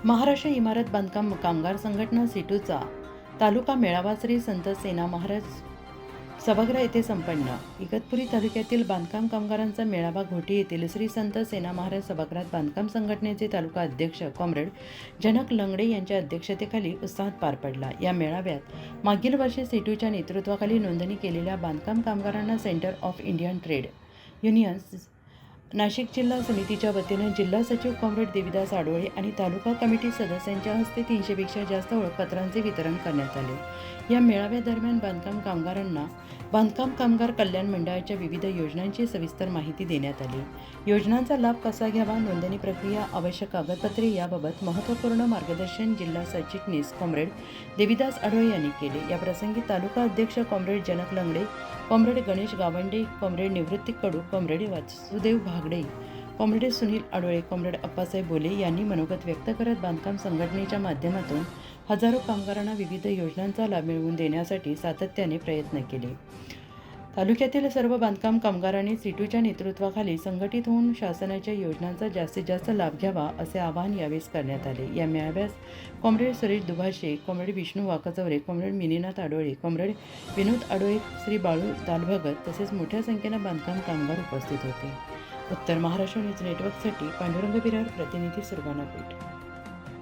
महाराष्ट्र इमारत बांधकाम कामगार संघटना सीटूचा तालुका मेळावा श्री संत सेना महाराज सभागृह येथे संपन्न. इगतपुरी तालुक्यातील बांधकाम कामगारांचा मेळावा घोटी येथील श्री संत सेना महाराज सभागृहात बांधकाम संघटनेचे तालुका अध्यक्ष कॉम्रेड जनक लंगडे यांच्या अध्यक्षतेखाली उत्साहात पार पडला. या मेळाव्यात मागील वर्षी सीटूच्या नेतृत्वाखाली नोंदणी केलेल्या बांधकाम कामगारांना centre of Indian trade unions Nashik जिल्हा समितीच्या वतीनं जिल्हा सचिव कॉम्रेड देविदास आडोळे आणि तालुका कमिटी सदस्यांच्या हस्ते 300पेक्षा जास्त ओळखपत्रांचे वितरण करण्यात आले. या मेळाव्यादरम्यान बांधकाम कामगारांना बांधकाम कामगार कल्याण मंडळाच्या विविध योजनांची सविस्तर माहिती देण्यात आली. योजनांचा लाभ कसा घ्यावा, नोंदणी प्रक्रिया, आवश्यक कागदपत्रे याबाबत महत्त्वपूर्ण मार्गदर्शन जिल्हा सरचिटणीस कॉम्रेड देविदास आडोळे यांनी केले. याप्रसंगी तालुका अध्यक्ष comrade Janak Langade, comrade Ganesh Gawande, comrade Nivrutti Kadu, comrade Vasudev Bhagade, comrade Sunil Adole, comrade Appasaheb Bole यांनी मनोगत व्यक्त करत बांधकाम संघटनेच्या माध्यमातून हजारो कामगारांना विविध योजनांचा लाभ मिळवून देण्यासाठी सातत्याने प्रयत्न केले. तालुक्यातील सर्व बांधकाम कामगारांनी सीटूच्या नेतृत्वाखाली संघटित होऊन शासनाच्या योजनांचा जास्तीत जास्त लाभ घ्यावा असे आवाहन यावेळी करण्यात आले. या मेळाव्यास comrade Suresh Dubhashe, comrade Vishnu Wakchaure, comrade Mininath Adole, comrade Vinod Adole, Shri Balu Dalbhagat तसेच मोठ्या संख्येनं बांधकाम कामगार उपस्थित होते. उत्तर महाराष्ट्र न्यूज नेटवर्कसाठी पांडुरंग बिराड, प्रतिनिधी सुरगाणा पेठ.